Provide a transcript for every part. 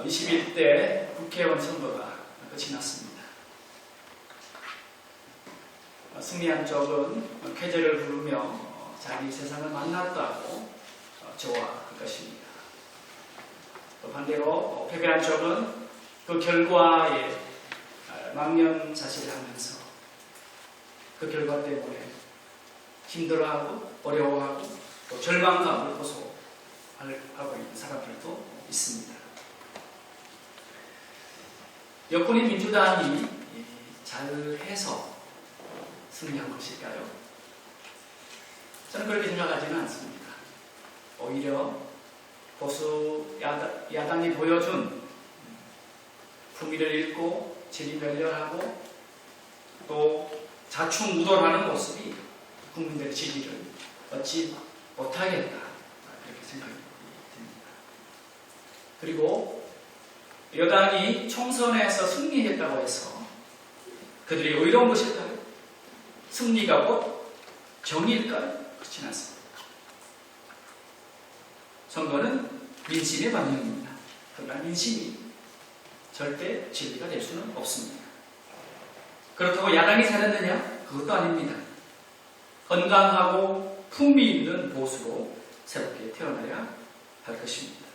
21대 국회의원 선거가 끝이 났습니다. 승리한 쪽은 쾌재를 부르며 자기 세상을 만났다고 좋아할 것입니다. 또 반대로 패배한 쪽은 그 결과에 망연자실을 하면서 그 결과 때문에 힘들어하고 어려워하고 또 절망감을 호소하고 있는 사람들도 있습니다. 여권인 민주당이 잘해서 승리한 것일까요? 저는 그렇게 생각하지는 않습니다. 오히려 보수 야당이 보여준 품위를 잃고 진리멸렬하고 또 자충우돌하는 모습이 국민들의 지지를 얻지 못하겠다, 그렇게 생각이 듭니다. 그리고 여당이 총선에서 승리했다고 해서 그들이 의로운 것일까요? 승리가 곧 정의일까요? 그렇지는 않습니다. 선거는 민심의 반영입니다. 그러나 민심이 절대 진리가 될 수는 없습니다. 그렇다고 야당이 잘했느냐? 그것도 아닙니다. 건강하고 품위 있는 보수로 새롭게 태어나야 할 것입니다.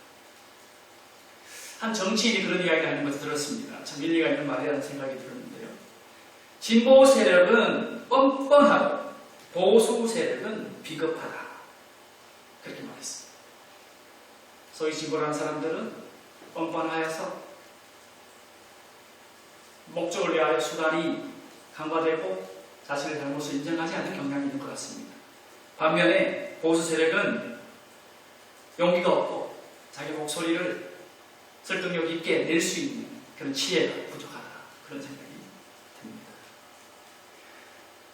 한 정치인이 그런 이야기를 하는 것을 들었습니다. 참 일리가 있는 말이라는 생각이 들었는데요. 진보 세력은 뻔뻔하고 보수 세력은 비겁하다, 그렇게 말했습니다. 소위 진보라는 사람들은 뻔뻔하여서 목적을 위하여 수단이 강화되고 자신의 잘못을 인정하지 않는 경향이 있는 것 같습니다. 반면에 보수 세력은 용기가 없고 자기 목소리를 설득력 있게 낼 수 있는 그런 지혜가 부족하다, 그런 생각이 듭니다.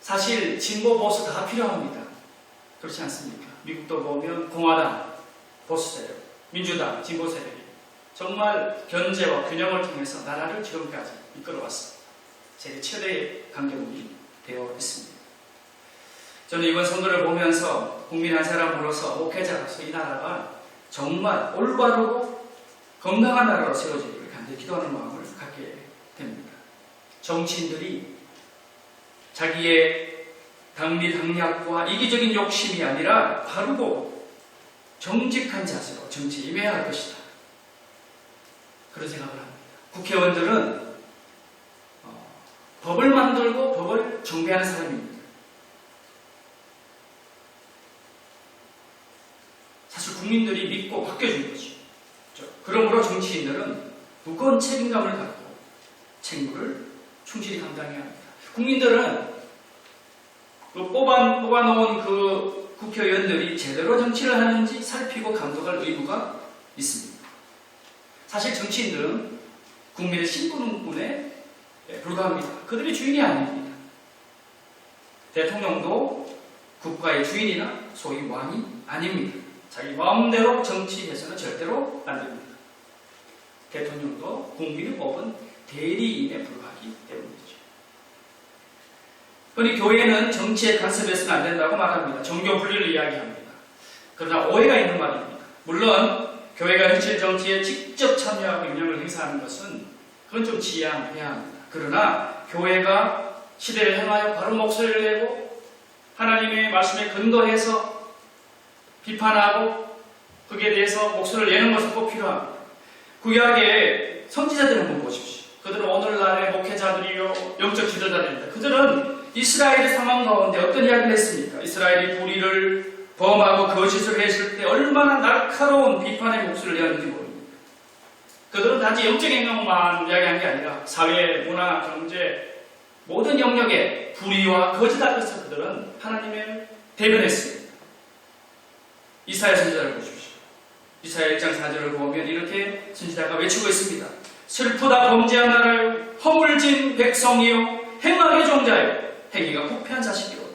사실 진보 보수 다 필요합니다. 그렇지 않습니까? 미국도 보면 공화당, 보수 세력, 민주당, 진보 세력이 정말 견제와 균형을 통해서 나라를 지금까지 이끌어왔습니다. 세계 최대의 강대국이 되어 있습니다. 저는 이번 선거를 보면서 국민 한 사람으로서 목회자로서 이 나라가 정말 올바르고 건강한 나라로 세워지기를 간절히 기도하는 마음을 갖게 됩니다. 정치인들이 자기의 당리당략과 이기적인 욕심이 아니라 바르고 정직한 자세로 정치에 임해야 할 것이다, 그런 생각을 합니다. 국회의원들은 법을 만들고 법을 정비하는 사람입니다. 사실 국민들이 믿고 바뀌어준 거죠. 그러므로 정치인들은 무거운 책임감을 갖고 책무를 충실히 감당해야 합니다. 국민들은 뽑아놓은 그 국회의원들이 제대로 정치를 하는지 살피고 감독할 의무가 있습니다. 사실 정치인들은 국민의 신분군에 불과합니다. 그들이 주인이 아닙니다. 대통령도 국가의 주인이나 소위 왕이 아닙니다. 자기 마음대로 정치해서는 절대로 안 됩니다. 대통령도 국민이 뽑은 대리인에 불과하기 때문이죠. 그러니 교회는 정치에 간섭해서는 안 된다고 말합니다. 종교 분리를 이야기합니다. 그러나 오해가 있는 말입니다. 물론 교회가 현실 정치에 직접 참여하고 영향을 행사하는 것은 그건 좀 지양해야 합니다. 그러나 교회가 시대를 향하여 바른 목소리를 내고 하나님의 말씀에 근거해서 비판하고 거기에 대해서 목소리를 내는 것은 꼭 필요합니다. 구약의 선지자들을 한번 보십시오. 그들은 오늘날의 목회자들이요 영적 지도자들입니다. 그들은 이스라엘의 상황 가운데 어떤 이야기를 했습니까? 이스라엘이 불의를 범하고 거짓을 했을 때 얼마나 날카로운 비판의 목소리를 내었는지 모릅니다. 그들은 단지 영적 행동만 이야기한 게 아니라 사회, 문화, 경제 모든 영역에 불의와 거짓 앞에서 그들은 하나님을 대변했습니다. 이사야 선지자를 보십시오. 이사야 1장 4절을 보면 이렇게 선지자가 외치고 있습니다. 슬프다 범죄한 나라요, 허물진 백성이요, 행악의 종자요, 행위가 부패한 자식이요.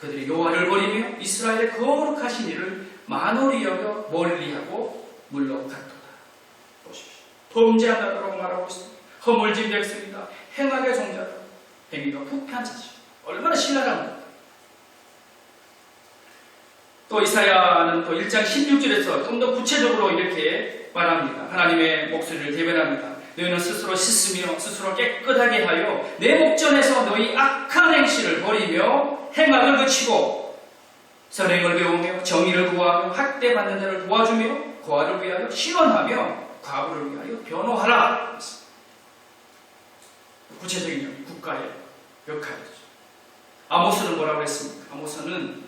그들이 여호와를 버리며 이스라엘의 거룩하신 이를 만홀히 여겨 멀리하고 물러갔도다. 보십시오. 범죄한 나라라고 말하고 있습니다. 허물진 백성이다. 행악의 종자다. 행위가 부패한 자식. 얼마나 신랄합니까? 또 이사야는 또 1장 16절에서 좀 더 구체적으로 이렇게 말합니다. 하나님의 목소리를 대변합니다. 너희는 스스로 씻으며 스스로 깨끗하게 하여 내 목전에서 너희 악한 행실을 버리며 행악을 그치고 선행을 배우며 정의를 구하며 학대받는 자를 도와주며 고아를 위하여 신원하며 과부를 위하여 변호하라. 구체적인 국가의 역할이죠. 아모스는 뭐라고 했습니까? 아모스는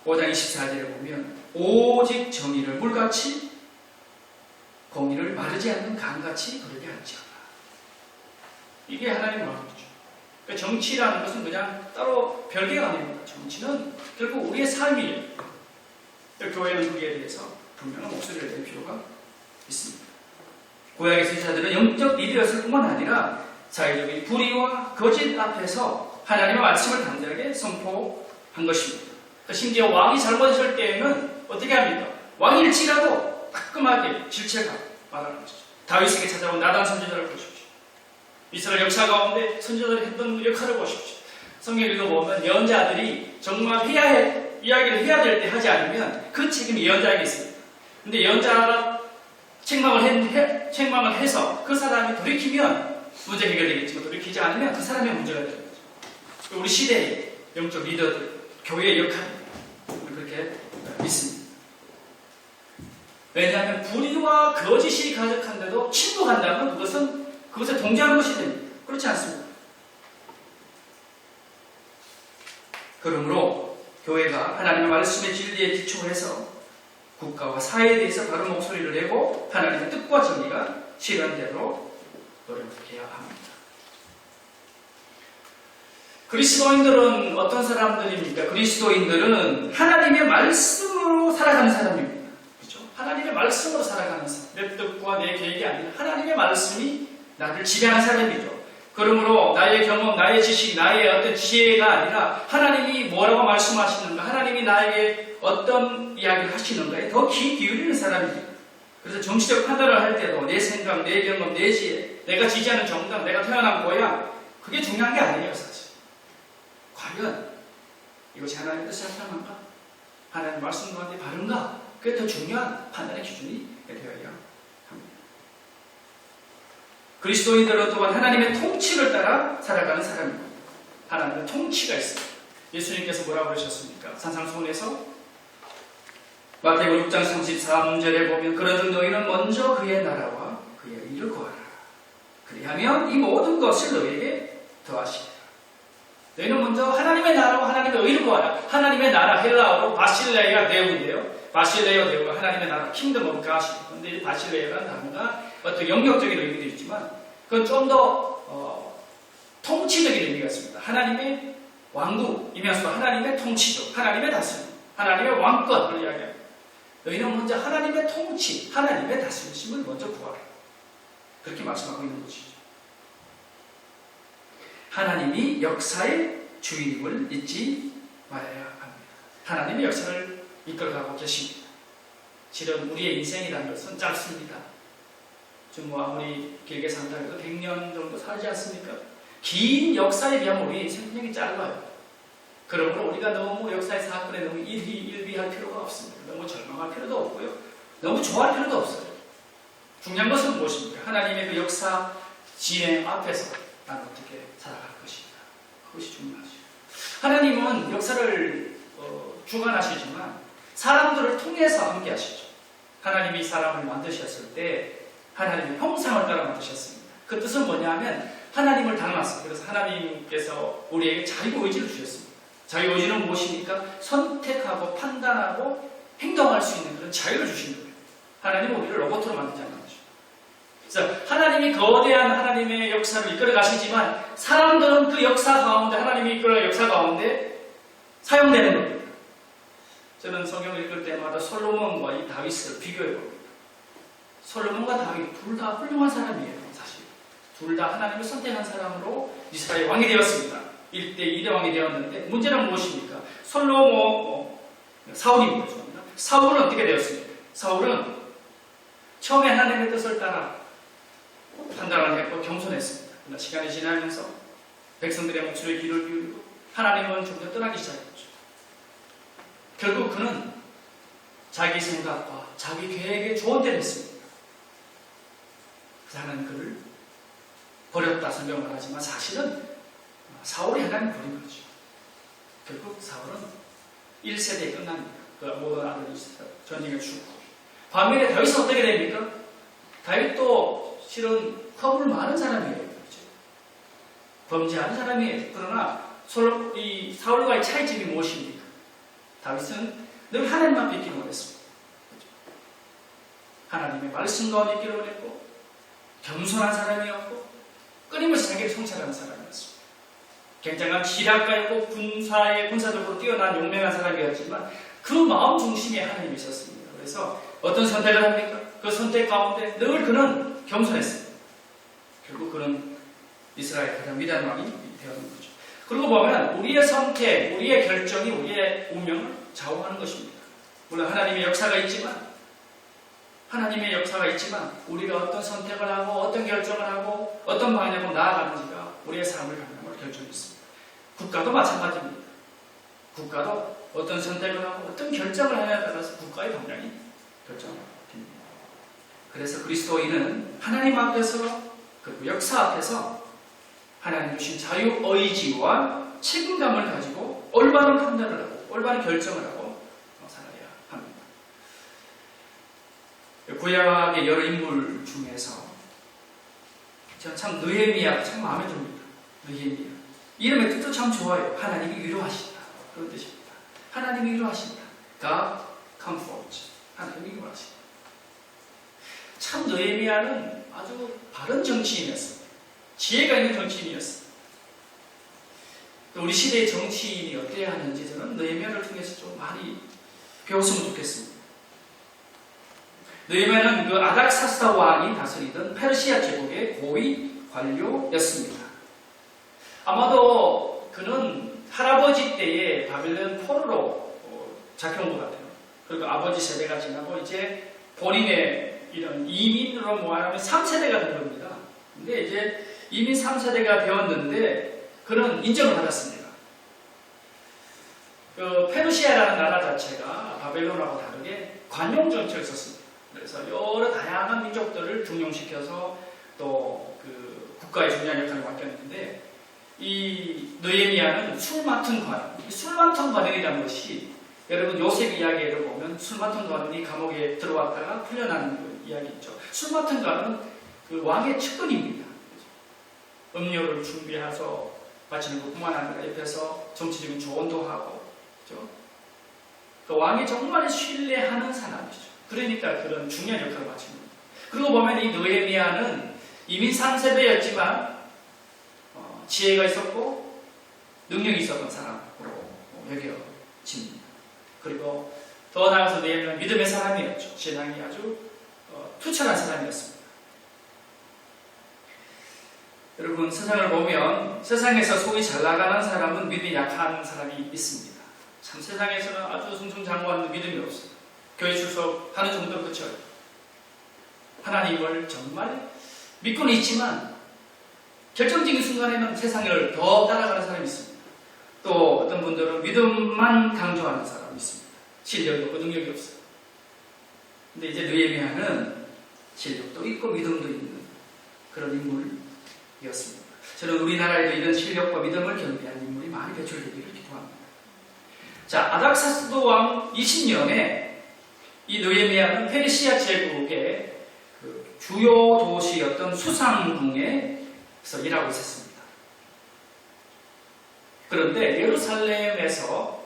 5장 24절에 보면 오직 정의를 물같이 공의를 마르지 않는 강같이 그러게 할지어다. 이게 하나님의 마음이죠. 그러니까 정치라는 것은 그냥 따로 별개가 아닙니다. 정치는 결국 우리의 삶이에요. 교회는 거기에 대해서 분명한 목소리를 낼 필요가 있습니다. 구약의 선지자들은 영적 리더였을 뿐만 아니라 사회적인 불의와 거짓 앞에서 하나님의 말씀을 담대하게 선포한 것입니다. 심지어 왕이 잘못했을 때에는 어떻게 합니까? 왕일지라도 따끔하게 질책하고 말하는 것이죠. 다윗에게 찾아온 나단 선지자를 보십시오. 이스라엘 역사 가운데 선지자들이 했던 역할을 보십시오. 성경 읽어보면 예언자들이 정말 이야기를 해야 될 때 하지 않으면 그 책임이 예언자에게 있습니다. 근데 예언자가 책망을 해서 그 사람이 돌이키면 문제 해결되겠지만 돌이키지 않으면 그 사람의 문제가 되는 거죠. 우리 시대의 영적 리더들, 교회의 역할입니다. 우리 그렇게 믿습니다. 왜냐하면 불의와 거짓이 가득한데도 침묵한다면 그것에 동조하는 것이 됩니다. 그렇지 않습니다. 그러므로 교회가 하나님의 말씀의 진리에 기초해서 국가와 사회에 대해서 바른 목소리를 내고 하나님의 뜻과 진리가 실현되도록 노력해야 합니다. 그리스도인들은 어떤 사람들입니까? 그리스도인들은 하나님의 말씀으로 살아가는 사람입니다. 그렇죠? 하나님의 말씀으로 살아가는 사람. 내 뜻과 내 계획이 아니라 하나님의 말씀이 나를 지배하는 사람이죠. 그러므로 나의 경험, 나의 지식, 나의 어떤 지혜가 아니라 하나님이 뭐라고 말씀하시는가, 하나님이 나에게 어떤 이야기를 하시는가에 더 귀 기울이는 사람입니다. 그래서 정치적 판단을 할 때도 내 생각, 내 경험, 내 지혜, 내가 지지하는 정당, 내가 태어난 고향, 그게 중요한 게 아니에요, 사실. 과연 이것이 하나님의 뜻에 합당한가? 하나님의 말씀 가운데 바른가? 그게 더 중요한 판단의 기준이 되어야 합니다. 그리스도인들은 또한 하나님의 통치를 따라 살아가는 사람입니다. 하나님의 통치가 있습니다. 예수님께서 뭐라고 그러셨습니까? 산상수훈에서 마태복음 6장 33절에 보면 그러므로 너희는 먼저 그의 나라와 그의 의를 구하라. 그리하면 이 모든 것을 너희에게 더하시리라. 너희는 먼저 하나님의 나라와 하나님의 의를 구하라. 하나님의 나라, 헬라어로 바실레이아 데우인데요. 바실레이아 데우가 하나님의 나라, 킹덤 오브 갓이. 그런데 바실레이아라는 단어가 어떤 영역적인 의미도 있지만 그건 좀 더 통치적인 의미가 있습니다. 하나님의 왕국이면서 하나님의 통치죠. 하나님의 다스림, 하나님의 왕권을 이야기합니다. 너희는 먼저 하나님의 통치, 하나님의 다스리심을 먼저 구하라. 그렇게 말씀하고 있는 것이죠. 하나님이 역사의 주인임을 잊지 말아야 합니다. 하나님이 역사를 이끌어가고 계십니다. 실은 우리의 인생이라는 것은 짧습니다. 좀 아무리 길게 산다 해도 100년 정도 살지 않습니까? 긴 역사에 비하면 우리의 생명이 짧아요. 그러므로 우리가 너무 역사의 사건에 너무 일비할 필요가 없습니다. 너무 절망할 필요도 없고요. 너무 좋아할 필요도 없어요. 중요한 것은 무엇입니까? 하나님의 그 역사 진행 앞에서 나는 어떻게 살아갈 것인가. 그것이 중요하죠. 하나님은 역사를 주관하시지만 사람들을 통해서 함께 하시죠. 하나님이 사람을 만드셨을 때 하나님의 형상을 따라 만드셨습니다. 그 뜻은 뭐냐면 하나님을 닮았습니다. 그래서 하나님께서 우리에게 자유의지를 주셨습니다. 자유의지는 무엇입니까? 선택하고 판단하고 행동할 수 있는 그런 자유를 주신 거예요. 하나님은 우리를 로봇으로 만들지 않는 거죠. 그래서 하나님이 거대한 하나님의 역사를 이끌어 가시지만 사람들은 그 역사 가운데, 하나님이 이끌어 역사 가운데 사용되는 겁니다. 저는 성경을 읽을 때마다 솔로몬과 이 다윗을 비교해 봅니다. 솔로몬과 다윗 둘 다 훌륭한 사람이에요. 사실 둘 다 하나님을 선택한 사람으로 이스라엘 왕이 되었습니다. 1대 2대 왕이 되었는데 문제는 무엇입니까? 사울입니다. 사울은 어떻게 되었습니까? 사울은 처음에 하나님의 뜻을 따라 판단을 했고 겸손했습니다. 그러나 시간이 지나면서 백성들의 목소리에 귀를 기울이고 하나님은 좀 더 떠나기 시작했죠. 결국 그는 자기 생각과 자기 계획에 좋은 데를 했습니다. 하나님 그를 버렸다 설명을 하지만 사실은 사울이 하나님 버린 거죠. 결국 사울은 1세대에 끝납니다. 그 모든 아들이 전쟁에 죽고. 반면에 다윗은 어떻게 됩니까? 다윗도 실은 허물 많은 사람이에요. 그렇죠? 범죄하는 사람이에요. 그러나 이 사울과의 차이점이 무엇입니까? 다윗은 늘 하나님만 믿기를 원했습니다. 그렇죠? 하나님의 말씀과 믿기를 원했고 겸손한 사람이었고 끊임없이 자기를 성찰하는 사람이었습니다. 굉장한 지략가였고 군사적으로 뛰어난 용맹한 사람이었지만 그 마음 중심에 하나님이 있었습니다. 그래서 어떤 선택을 합니까? 그 선택 가운데 늘 그는 겸손했습니다. 결국 그는 이스라엘 가장 위대한 왕이 되었는 거죠. 그리고 보면 우리의 선택, 우리의 결정이 우리의 운명을 좌우하는 것입니다. 물론 하나님의 역사가 있지만 우리가 어떤 선택을 하고 어떤 결정을 하고 어떤 방향으로 나아가는지가 우리의 삶을 가능함을 결정했습니다. 국가도 마찬가지입니다. 국가도 어떤 선택을 하고 어떤 결정을 하냐에 따라서 국가의 방향이 결정됩니다. 그래서 그리스도인은 하나님 앞에서 그리고 역사 앞에서 하나님 주신 자유의지와 책임감을 가지고 올바른 판단을 하고 올바른 결정을 하고 살아야 합니다. 구약의 여러 인물 중에서 저는 참 느헤미야가 참 마음에 듭니다. 느헤미야. 이름의 뜻도 참 좋아요. 하나님이 위로하신다. 그런 뜻입니다. 하나님이 위로하신다. God comforts. 하나님이 위로하신다. 참 느헤미야는 아주 바른 정치인이었습니다. 지혜가 있는 정치인이었습니다. 우리 시대의 정치인이 어때야 하는지 저는 느헤미야를 통해서 좀 많이 배웠으면 좋겠습니다. 느헤미야는 그 아닥사스다 왕이 다스리던 페르시아 제국의 고위 관료였습니다. 아마도 그는 할아버지 때에 바벨론 포로로 잡혀온 것 같아요. 그리고 아버지 세대가 지나고 이제 본인의 이런 이민으로 말하면 3세대가 된 겁니다. 근데 이제 이민 3세대가 되었는데 그는 인정을 받았습니다. 그 페르시아라는 나라 자체가 바벨론하고 다르게 관용 정책을 썼습니다. 그래서 여러 다양한 민족들을 중용시켜서 또 그 국가의 중요한 역할을 맡겼는데 이 느헤미야는 술 맡은 관원, 술 맡은 관원이라는 것이 여러분 요셉 이야기를 보면 술 맡은 관원이 감옥에 들어왔다가 풀려나는 그 이야기 있죠. 술 맡은 관원은 그 왕의 측근입니다. 음료를 준비해서 바치는 것뿐만 아니라 옆에서 정치적인 조언도 하고, 그렇죠? 그 왕이 정말 신뢰하는 사람이죠. 그러니까 그런 중요한 역할을 맡습니다. 그리고 보면 이 느헤미야는 이민 3세대였지만 지혜가 있었고 능력이 있었던 사람으로 여겨집니다. 그리고 더 나아가서 느헤미야는 믿음의 사람이었죠. 신앙이 아주 투철한 사람이었습니다. 여러분 세상을 보면 세상에서 소위 잘 나가는 사람은 믿음이 약한 사람이 있습니다. 참 세상에서는 아주 승승장구하는 믿음이 없어요. 교회 출석하는 정도로 그쳐요. 하나님을 정말 믿고는 있지만 결정적인 순간에는 세상을 더 따라가는 사람이 있습니다. 또 어떤 분들은 믿음만 강조하는 사람이 있습니다. 실력이 없고 능력이 없어요. 근데 이제 느헤미야는 실력도 있고 믿음도 있는 그런 인물이었습니다. 저는 우리나라에도 이런 실력과 믿음을 겸비한 인물이 많이 배출되기를 기도합니다. 자, 아닥사스도 왕 20년에 이 느헤미야는 페르시아 제국의 그 주요 도시였던 수상궁에서 일하고 있었습니다. 그런데 예루살렘에서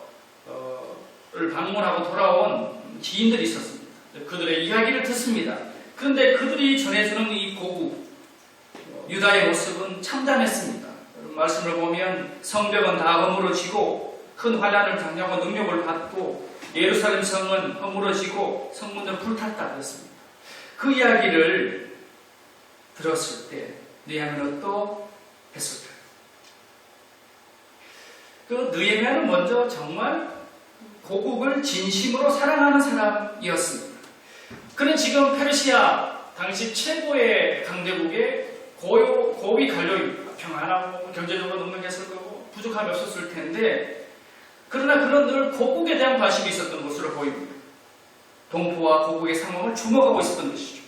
를 방문하고 돌아온 지인들이 있었습니다. 그들의 이야기를 듣습니다. 그런데 그들이 전해주는 이 고국 유다의 모습은 참담했습니다. 말씀을 보면 성벽은 다 허물어지고 큰 환란을 당하고 능력을 받고 예루살렘 성은 허물어지고 성문은 불탔다 그랬습니다. 그 이야기를 들었을 때 느헤미야는 어떠했을까요? 그 느헤미야는 먼저 정말 고국을 진심으로 사랑하는 사람이었습니다. 그는 지금 페르시아 당시 최고의 강대국의 고위 관료입니다. 평안하고 경제적으로 능력했을 거고 부족함이 없었을 텐데 그러나 그는 늘 고국에 대한 관심이 있었던 것으로 보입니다. 동포와 고국의 상황을 주목하고 있었던 것이죠.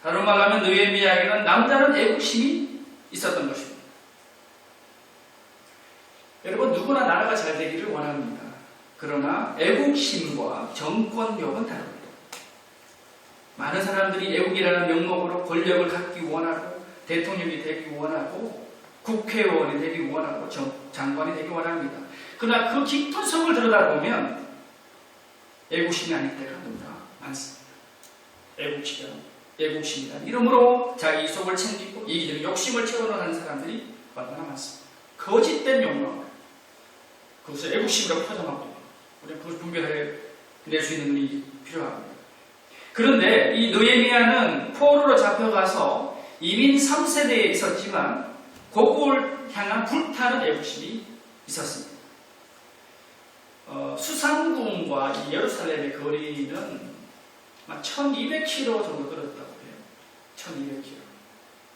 다른 말로 하면 느헤미야에게는 남다른 애국심이 있었던 것입니다. 여러분, 누구나 나라가 잘 되기를 원합니다. 그러나 애국심과 정권력은 다릅니다. 많은 사람들이 애국이라는 명목으로 권력을 갖기 원하고 대통령이 되기 원하고 국회의원이 되기 원하고 장관이 되기 원합니다. 그러나 그 깊은 속을 들여다보면 애국심이 아닐 때가 너무나 많습니다. 애국심이라는 이름으로 자기 속을 챙기고 이기적인 욕심을 채워넣는 사람들이 얼마나 많습니다. 거짓된 욕망을 그것을 애국심이라고 포장하고 우리는 그것을 분별해낼 수 있는 눈이 필요합니다. 그런데 이 느헤미야는 포로로 잡혀가서 이민 3세대에 있었지만 고국을 향한 불타는 애국심이 있었습니다. 수상궁과 이 예루살렘의 거리는 1200km 정도 걸었다고 해요. 1200km.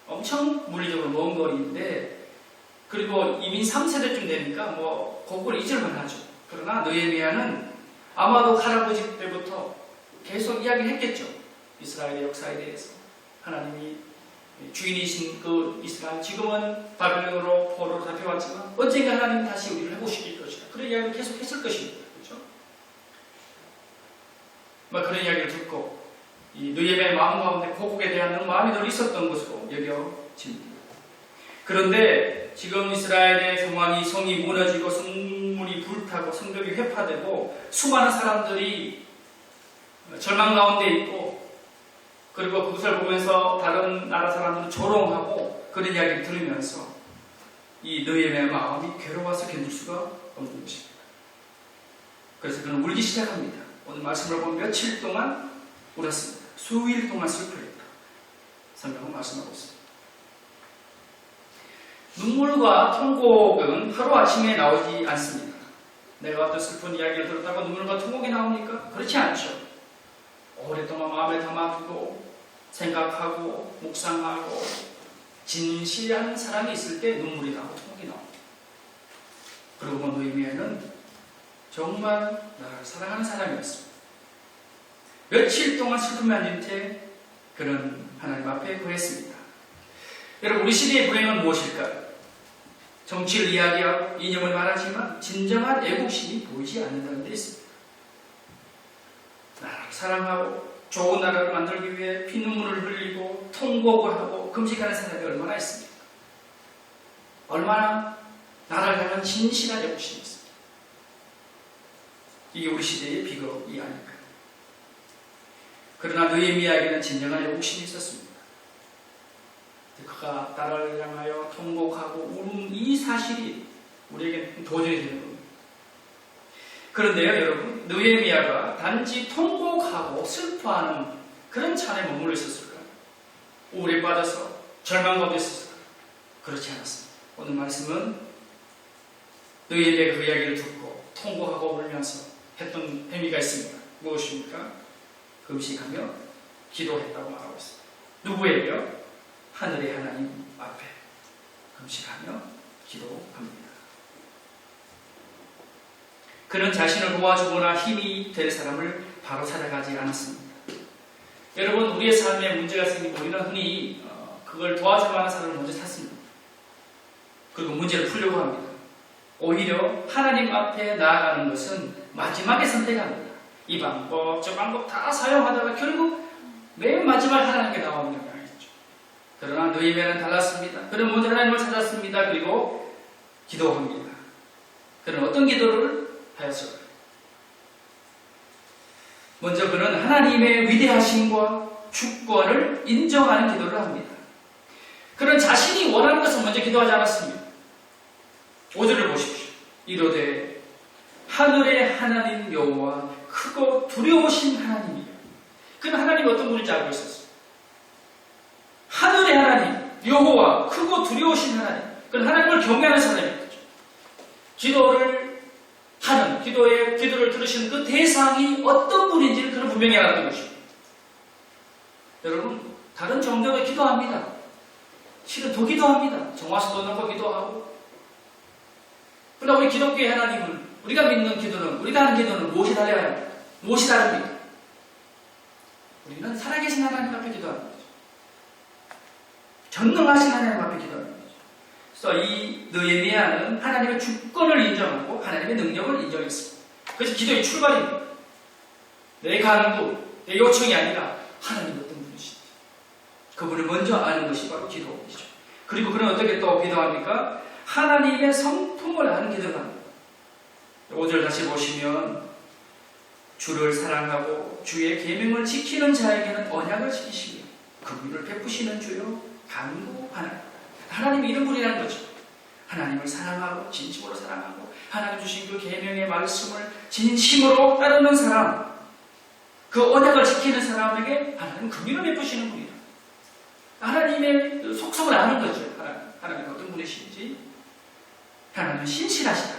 엄청 물리적으로 먼 거리인데, 그리고 이민 3세대쯤 되니까 고국을 잊을만 하죠. 그러나 느헤미야는 아마도 할아버지 때부터 계속 이야기를 했겠죠. 이스라엘의 역사에 대해서. 하나님이 주인이신 그 이스라엘, 지금은 바벨론으로 포로로 잡혀왔지만 언젠가 하나님 다시 우리를 회복시킬 것이다. 그런 이야기를 계속 했을 것입니다. 그렇죠? 그런 이야기를 듣고 이 느헤미야의 마음 가운데 고국에 대한 마음이 늘 있었던 것으로 여겨집니다. 그런데 지금 이스라엘의 상황이, 성이 무너지고 성문이 불타고 성벽이 회파되고 수많은 사람들이 절망 가운데 있고, 그리고 그것을 보면서 다른 나라 사람들은 조롱하고 그런 이야기를 들으면서 이 느헤미야의 마음이 괴로워서 견딜 수가 없는 것입니다. 그래서 그는 울기 시작합니다. 오늘 말씀을 보면 며칠 동안 울었습니다. 수일 동안 슬퍼했다. 성경은 말씀하고 있습니다. 눈물과 통곡은 하루아침에 나오지 않습니다. 내가 어떤 슬픈 이야기를 들었다고 눈물과 통곡이 나옵니까? 그렇지 않죠. 오랫동안 마음에 담아두고 생각하고 묵상하고 진실한 사람이 있을 때 눈물이 나고 통곡이 나옵니다. 그리고 느헤미야는 정말 나를 사랑하는 사람이었습니다. 며칠 동안 슬픔만 끝에 그는 하나님 앞에 구했습니다. 여러분, 우리 시대의 불행은 무엇일까요? 정치를 이야기하고 이념을 말하지만 진정한 애국심이 보이지 않는다는 데 있습니다. 나라를 사랑하고 좋은 나라를 만들기 위해 피눈물을 흘리고 통곡을 하고 금식하는 사람이 얼마나 있습니까? 얼마나 나라를 향한 진실한 애국심이 있습니다. 이게 우리 시대의 비극이 아닐까요? 그러나 느헤미야에게는 진정한 애국심이 있었습니다. 그가 나라를 향하여 통곡하고 우는 이 사실이 우리에게 도전이 되는 겁니다. 그런데요, 여러분, 느헤미야가 단지 통곡하고 슬퍼하는 그런 찬에 머물러 있었을까요? 우울에 빠져서 절망 가운데 있었을까요? 그렇지 않았습니다. 오늘 말씀은 느헤미야가 그 이야기를 듣고 통곡하고 울면서 했던 행위가 있습니다. 무엇입니까? 금식하며 기도했다고 말하고 있습니다. 누구에게요? 하늘의 하나님 앞에 금식하며 기도합니다. 그는 자신을 도와주거나 힘이 될 사람을 바로 찾아가지 않았습니다. 여러분, 우리의 삶에 문제가 생기면 우리는 흔히 그걸 도와줄 만한 사람을 먼저 찾습니다. 그리고 문제를 풀려고 합니다. 오히려 하나님 앞에 나아가는 것은 마지막에 선택합니다. 이 방법, 저 방법 다 사용하다가 결국 맨 마지막 하나님께 나오는 경향이죠. 그러나 느헤미야는 달랐습니다. 그는 먼저 하나님을 찾았습니다. 그리고 기도합니다. 그는 어떤 기도를 하였을까요? 먼저 그는 하나님의 위대하심과 주권을 인정하는 기도를 합니다. 그는 자신이 원하는 것을 먼저 기도하지 않았습니다. 5절을 보십시오. 이르되 하늘의 하나님 여호와 크고 두려우신 하나님이요. 그는 하나님이 어떤 분인지 알고 있었어요. 하늘의 하나님 여호와 크고 두려우신 하나님. 그는 하나님을 경외하는 사람이었죠. 기도를 하는, 기도를 들으시는 그 대상이 어떤 분인지를 그는 분명히 알았던 것입니다. 여러분, 다른 종교도 기도합니다. 실은 더 기도합니다. 정화수도 넣고 기도하고. 그러나 우리 기독교의 하나님을 우리가 믿는 기도는, 우리가 하는 기도는 무엇이 달려야 합니까? 무엇이 다릅니까? 우리는 살아계신 하나님 앞에 기도하는 거죠. 전능하신 하나님 앞에 기도하는 거죠. 그래서 이 느헤미야는 하나님의 주권을 인정하고 하나님의 능력을 인정했습니다. 그래서 기도의 출발입니다. 내 간구, 내 요청이 아니라 하나님 어떤 분이신지 그분을 먼저 아는 것이 바로 기도이죠. 그리고 그는 어떻게 또 기도합니까? 하나님의 성품을 아는 기도를 합니다. 5절 다시 보시면 주를 사랑하고 주의 계명을 지키는 자에게는 언약을 지키시며 긍휼을 베푸시는 주요 간구하나님. 하나님이 이런 분이라는 거죠. 하나님을 사랑하고 진심으로 사랑하고 하나님 주신 그 계명의 말씀을 진심으로 따르는 사람, 그 언약을 지키는 사람에게 하나님은 긍휼을 베푸시는 분이다. 하나님의 속성을 아는 거죠. 하나님은 어떤 분이신지. 하나님은 신실하시다.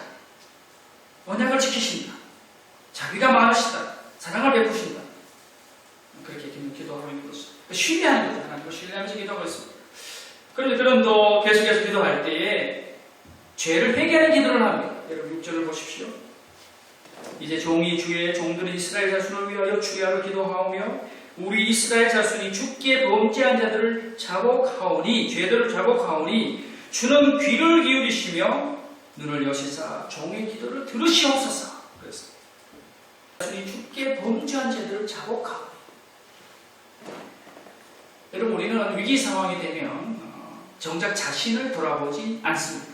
언약을 지키신다. 자비가 많으시다. 사랑을 베푸신다. 그렇게 기도하고 있는 것이죠. 신뢰하는 거죠. 하나님을 신뢰하면서 기도하고 있습니다. 그런데 그럼 또 계속해서 기도할 때에 죄를 회개하는 기도를 합니다. 여러분 6절을 보십시오. 이제 종이 주의 종들은 이스라엘 자손을 위하여 주야로 기도하오며 우리 이스라엘 자손이 주께 범죄한 자들을 자복하오니 죄들을 자복하오니 주는 귀를 기울이시며 눈을 여시사 종의 기도를 들으시옵소서. 그랬습니다. 자손이 주께 범죄한 자들을 자복하오니. 여러분 우리는 위기 상황이 되면 정작 자신을 돌아보지 않습니다.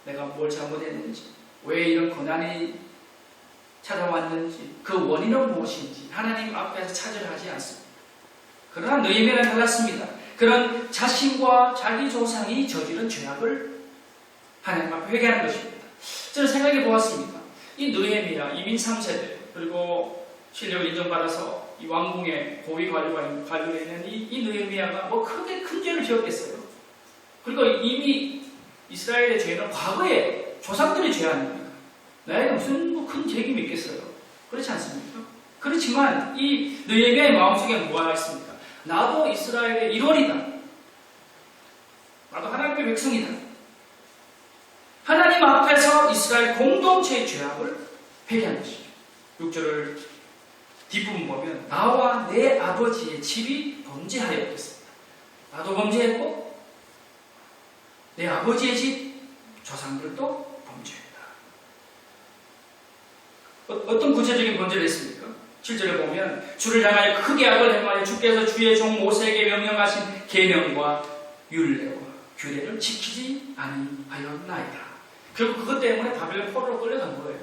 내가 뭘 잘못했는지, 왜 이런 고난이 찾아왔는지, 그 원인은 무엇인지 하나님 앞에서 찾으려 하지 않습니다. 그러나 느헤미야는 달랐습니다. 그런 자신과 자기 조상이 저지른 죄악을 하나님 앞에 회개하는 것입니다. 저는 생각해 보았습니다. 이 느헤미야 이민 3세대 그리고 실력을 인정받아서 이 왕궁의 고위 관료에 있는 이 느헤미야가 뭐 크게 큰 죄를 지었겠어요. 그리고 이미 이스라엘의 죄는 과거에 조상들의 죄 아닙니까? 나에게 무슨 큰 책임이 있겠어요? 그렇지 않습니까? 그렇지만 이 느헤미야의 마음속에 뭐가 있습니까? 나도 이스라엘의 일원이다. 나도 하나님의 백성이다. 하나님 앞에서 이스라엘 공동체의 죄악을 회개한 것이죠. 6절을 뒷부분 보면 나와 내 아버지의 집이 범죄하였겠습니다. 나도 범죄했고 내 아버지의 집 조상들도 범죄했다. 어떤 구체적인 범죄를 했습니까? 7절에 보면 주를 향하여 크게 악을 행하여 주께서 주의 종 모세에게 명령하신 계명과 율례와 규례를 지키지 아니하였나이다. 결국 그것 때문에 바벨론 포로로 끌려간 거예요.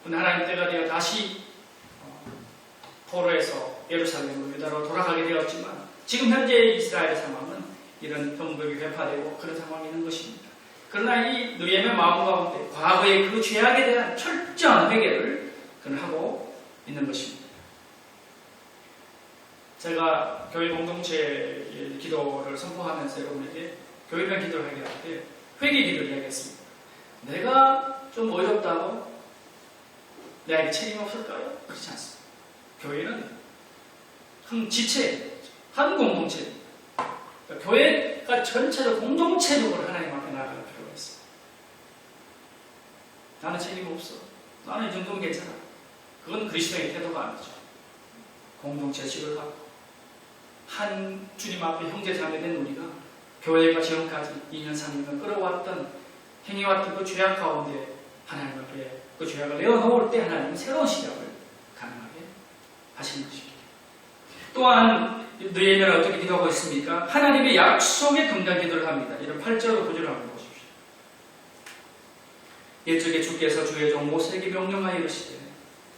하나님 때가 되어 다시 포로에서 예루살렘으로 유다로 돌아가게 되었지만 지금 현재 이스라엘의 상황은 이런 병법이 회파되고 그런 상황이 있는 것입니다. 그러나 이 느헤미야 마음 가운데 과거의 그 죄악에 대한 철저한 회개를 그는 하고 있는 것입니다. 제가 교회 공동체의 기도를 선포하면서 여러분에게 교회별 기도를 하게 할 때 회개 기도를 이야기했습니다. 내가 좀 어렵다고 내가 책임 없을까요? 그렇지 않습니다. 교회는 한 지체, 한 공동체, 그러니까 교회가 전체적 공동체적으로 하나님 앞에 나아갈 필요가 있습니다. 나는 책임 없어. 나는 이 정도는 괜찮아. 그건 그리스도의 태도가 아니죠. 공동체식을 하고 한 주님 앞에 형제자매된 우리가 교회가 지금까지 2년 3년간 끌어왔던 행해왔던 그 죄악 가운데 하나님 앞에 그 죄악을 내어놓을 때 하나님은 새로운 시작을 가능하게 하시는 것입니다. 또한 느헤미야는 어떻게 기도하고 있습니까? 하나님의 약속에 금단 기도를 합니다. 이런 8절로 9절을 한번 보십시오. 옛적에 주께서 주의 종 모세에게 명령하여 이르시되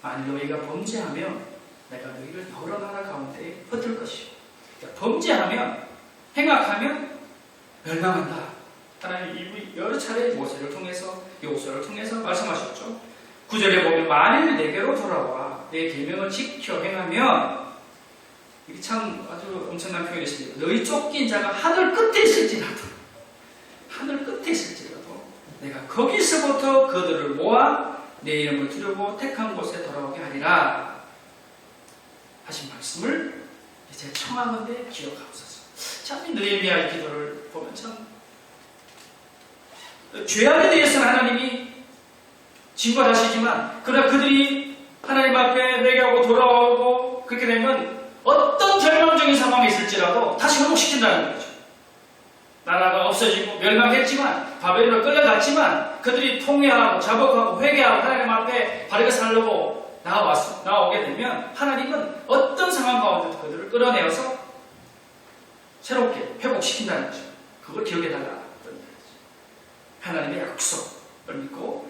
만일 너희가 범죄하면 내가 너희를 여러 나라 가운데 흩을 것이요. 그러니까 범죄하면 행악하면 멸망한다. 하나님 여러 차례 모세를 통해서 여호수아를 통해서 말씀하셨죠. 9절에 보면 만일 내게로 돌아와 내 계명을 지켜 행하면 이게 참 아주 엄청난 표현이십니다. 너희 쫓긴 자가 하늘 끝에 있을지라도 내가 거기서부터 그들을 모아 내 이름을 두르고 택한 곳에 돌아오게 하리라 하신 말씀을 이제 청하건대 기억하옵소서. 참 이 느헤미야의 기도를 보면 참 죄악에 대해서는 하나님이 징벌하시지만 그러나 그들이 하나님 앞에 회개하고 돌아오고 그렇게 되면 어떤 절망적인 상황이 있을지라도 다시 회복시킨다는 거죠. 나라가 없어지고 멸망했지만 바벨론으로 끌려갔지만 그들이 통회하고 자복하고 회개하고 하나님 앞에 바르게 살려고 나오게 되면 하나님은 어떤 상황 가운데도 그들을 끌어내어서 새롭게 회복시킨다는 거죠. 그걸 기억해달라. 하나님의 약속을 믿고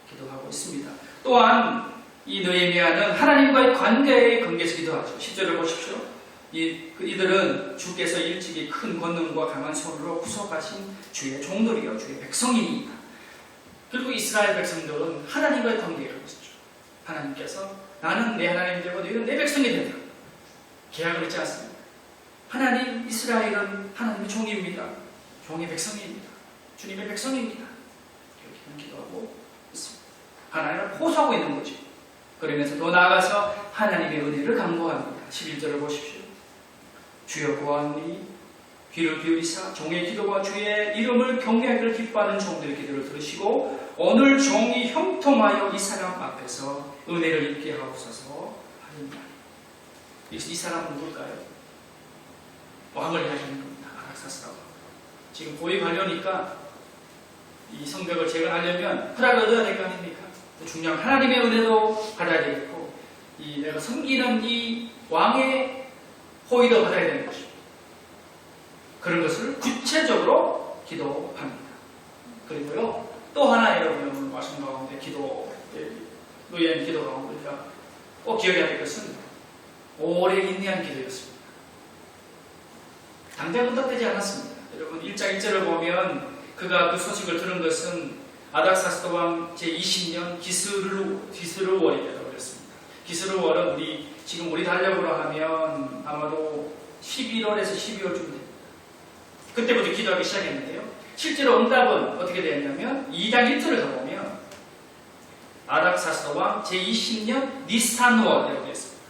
기도하고 있습니다. 또한 이 느헤미야는 하나님과의 관계에 근개해서 기도하죠. 10절을 보십시오. 이들은 주께서 일찍이 큰 권능과 강한 손으로 구속하신 주의 종들이요 주의 백성입니다. 그리고 이스라엘 백성들은 하나님과의 관계를 하고 있었죠. 하나님께서 나는 내 하나님 되고 너희는 내 백성이 된다. 계약을 했지 않습니까? 하나님, 이스라엘은 하나님의 종입니다. 종의 백성입니다. 주님의 백성입니다. 이렇게 기도하고 있습니다. 하나님을 호소하고 있는 거죠. 그러면서 더 나아가서 하나님의 은혜를 간구합니다. 11절을 보십시오. 주여 구하오니 귀를 기울이사 종의 기도와 주의 이름을 경외하기를 기뻐하는 종들의 기도를 들으시고 오늘 종이 형통하여 이 사람 앞에서 은혜를 입게 하옵소서 하였나니. 이 사람은 누굴까요? 왕을 이야기하는 겁니다. 아락사스라고. 지금 고위 관료니까 이 성벽을 재건하려면 허락을 얻어야 될 거 아닙니까? 중요한 하나님의 은혜도 받아야 되겠고 내가 섬기는 이 왕의 호의도 받아야 되는 것이죠. 그런 것을 구체적으로 기도합니다. 그리고요 또 하나 여러분 말씀 가운데 노예한 기도 가운데 우리가 꼭 기억해야 될 것은 오래 인내한 기도였습니다. 당장 응답되지 않았습니다. 여러분 1장 1절을 보면 그가 그 소식을 들은 것은 아닥사스다 왕 제20년 기스루월이라고 그랬습니다. 기스루월은 지금 우리 달력으로 하면 아마도 11월에서 12월쯤 됩니다. 그때부터 기도하기 시작했는데요. 실제로 응답은 어떻게 되었냐면 2장 1절을 가보면 아닥사스다 왕 제20년 니산월이라고 되어 있습니다.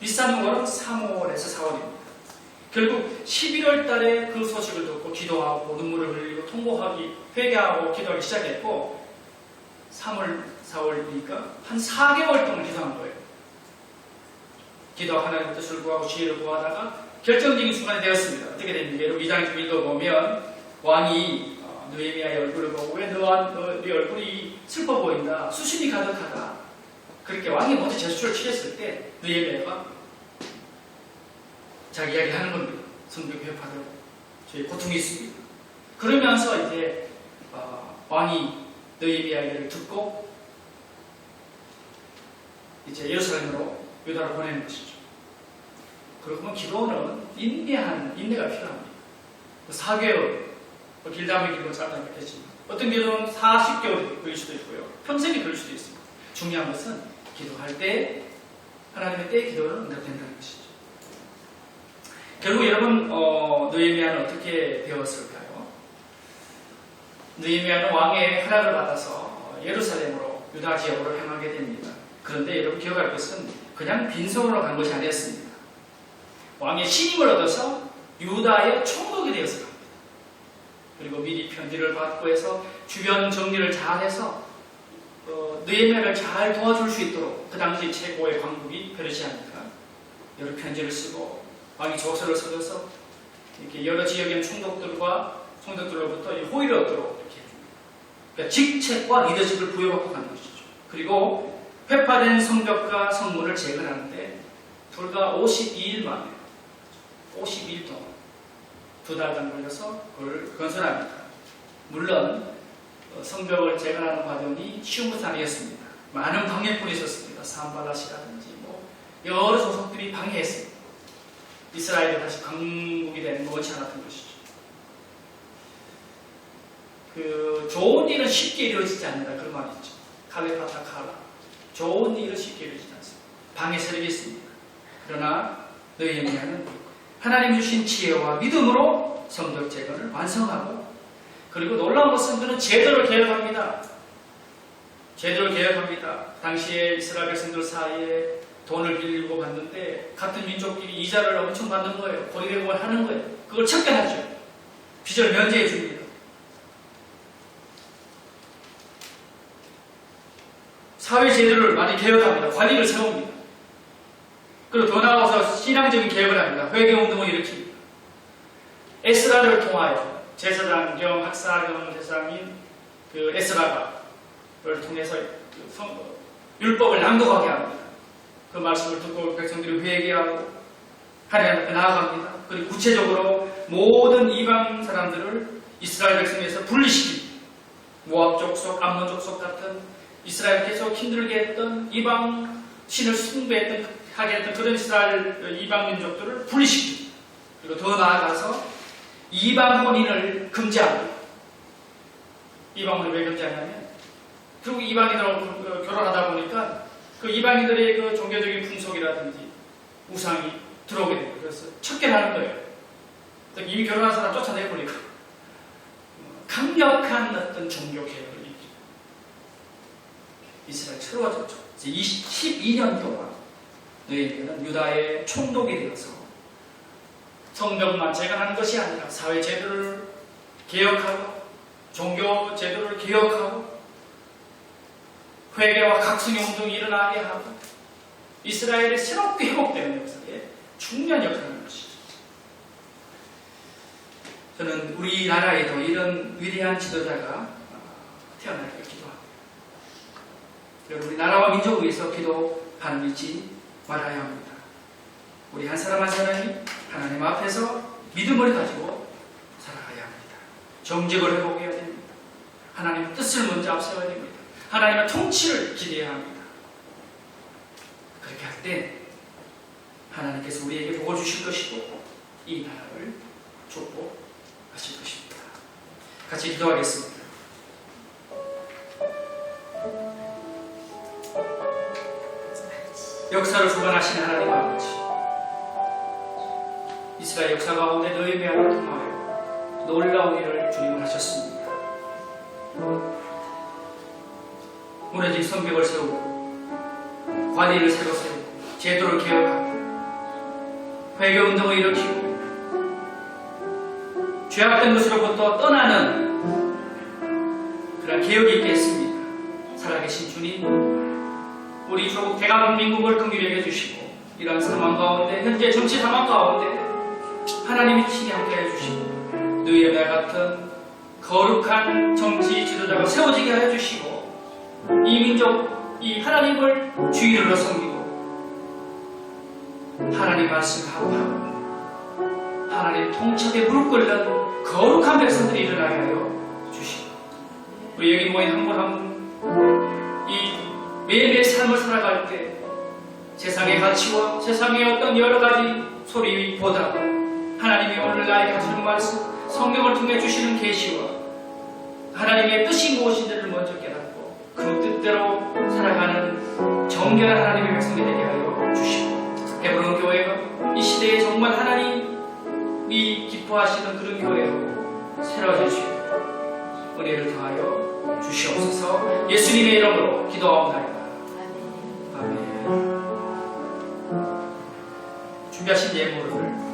니산월은 3월에서 4월입니다. 결국 11월 달에 그 소식을 듣고 기도하고 눈물을 흘리고 통곡하기, 회개하고 기도하기 시작했고 3월, 4월이니까 한 4개월 동안 기도한 거예요. 기도하고 하나님의 뜻을 구하고 지혜를 구하다가 결정적인 순간이 되었습니다. 어떻게 됩니까? 여러분 2장 좀 읽어보면 왕이 느헤미야의 얼굴을 보고 왜 네 얼굴이 슬퍼 보인다, 수심이 가득하다. 그렇게 왕이 먼저 제스처를 취했을 때 느헤미야가 자기 이야기 하는 겁니다. 성벽 회파되고 저희 고통이 있습니다. 그러면서 이제 왕이 느헤미야 이야기를 듣고 이제 예루살렘으로 유다로 보내는 것이죠. 그러면 기도는 인내가 필요합니다. 4개월, 길다면 길고 짧다면 짧겠지만 어떤 기도는 40개월이 걸릴 수도 있고요. 평생이 걸릴 수도 있습니다. 중요한 것은 기도할 때 하나님의 때 기도는 응답된다는 것이죠. 결국 여러분 느헤미야는 어떻게 되었을까요? 느헤미야는 왕의 허락을 받아서 예루살렘으로 유다 지역으로 향하게 됩니다. 그런데 여러분 기억할 것은 그냥 빈손으로 간 것이 아니었습니다. 왕의 신임을 얻어서 유다의 총독이 되어서 갑니다. 그리고 미리 편지를 받고 해서 주변 정리를 잘해서 느헤미야를 잘 도와줄 수 있도록 그 당시 최고의 강국이 페르시아니까 여러 편지를 쓰고 왕이 조서를 써줘서 이렇게 여러 지역에 있는 총독들로부터 호의를 얻도록 이렇게 해줍니다. 그러니까 직책과 리더십을 부여받고 가는 것이죠. 그리고 회파된 성벽과 성문을 재건하는데 불과 52일 만에 52일 동안 2달간 걸려서 그걸 건설합니다. 물론 성벽을 재건하는 과정이 쉬운 것은 아니었습니다. 많은 방해꾼이 있었습니다. 산발랏이라든지 여러 조석들이 방해했습니다. 이스라엘이 다시 강국이 되는 거 원치 않았던 것이죠. 좋은 일은 쉽게 이루어지지 않는다 그런 말이 있죠. 칼레파타 칼라. 좋은 일은 쉽게 이루어지지 않습니다. 방해 세력이 있습니다. 그러나 느헤미야는 하나님 주신 지혜와 믿음으로 성벽 재건을 완성하고 그리고 놀라운 것은 그는 제도를 개혁합니다. 당시에 이스라엘 백성들 사이에 돈을 빌리고 받는데 같은 민족끼리 이자를 엄청 받는 거예요. 고리대금을 하는 거예요. 그걸 척결하죠. 빚을 면제해 줍니다. 사회 제도를 많이 개혁합니다. 관리를 세웁니다. 그리고 더 나아가서 신앙적인 개혁을 합니다. 회개운동을 일으킵니다. 에스라를 통하여 제사장 겸 학사 겸 제사장인 그 에스라를 통해서 율법을 낭독하게 합니다. 그 말씀을 듣고 백성들이 회개하고 하나님 앞에 나아갑니다. 그리고 구체적으로 모든 이방 사람들을 이스라엘 백성에서 분리시킵니다. 모압 족속, 암몬 족속 같은 이스라엘 계속 힘들게 했던 이방 신을 하게 했던 그런 이스라엘 이방 민족들을 분리시킵니다. 그리고 더 나아가서 이방 혼인을 금지합니다. 이방 혼인을 왜 금지하냐면 결국 이방인들하고 결혼하다 보니까 그 이방인들의 그 종교적인 풍속이라든지 우상이 들어오게 됩니다. 그래서 척결하는 거예요. 이미 결혼한 사람 쫓아내버리고 강력한 어떤 종교 개혁을 일으킵니다. 이스라엘 새로워졌죠. 12년 동안 너희에게는 유다의 총독이 되어서 성벽만 재건하는 것이 아니라 사회 제도를 개혁하고 종교 제도를 개혁하고 회개와 각성의 운동이 일어나게 하고 이스라엘이 새롭게 회복되는 역사에 중요한 역할을 하는 것이죠. 저는 우리나라에도 이런 위대한 지도자가 태어나기를 기도합니다. 여러분, 우리 나라와 민족을 위해서 기도하는 잊지 말아야 합니다. 우리 한 사람 한 사람이 하나님 앞에서 믿음을 가지고 살아가야 합니다. 정직을 회복해야 됩니다. 하나님의 뜻을 먼저 앞세워야 됩니다. 하나님의 통치를 기대해야 합니다. 그렇게 할 때 하나님께서 우리에게 복을 주실 것이고 이 나라를 축복하실 것입니다. 같이 기도하겠습니다. 역사를 주관하시는 하나님 아버지, 이스라엘 역사 가운데 느헤미야를 통하여 놀라운 일을 주님은 하셨습니다. 무너진 성벽을 세우고 관리를 새로 세우고 제도를 개혁하고 회개운동을 일으키고 죄악된 것으로부터 떠나는 그런 개혁이 있게 했습니다. 살아계신 주님, 우리 조국 대한민국을 긍휼히 여겨주시고 이런 상황 가운데 현재 정치 상황 가운데 하나님이 친히 함께해 주시고 느헤미야 같은 거룩한 정치 지도자가 세워지게 하여 주시고 이 민족, 이 하나님을 주의로 섬기고 하나님 말씀 하고 하나님 통첩에 무릎 꿇는 거룩한 백성들이 일어나게 하여 주시고 우리 여기 모인 한 분 한 분 이 매일매일 삶을 살아갈 때 세상의 가치와 세상의 어떤 여러 가지 소리보다 하나님이 오늘 나에게 하시는 말씀, 성경을 통해 주시는 계시와 하나님의 뜻이 무엇인지를 먼저 깨닫고 그 뜻대로 살아가는 정결한 하나님의 백성이 되게 하여 주시고 헤브론 교회가 이 시대에 정말 하나님이 기뻐하시는 그런 교회로 새로워질 수 있고 은혜를 더하여 주시옵소서. 예수님의 이름으로 기도하옵나이다. 아멘. 준비하신 예물을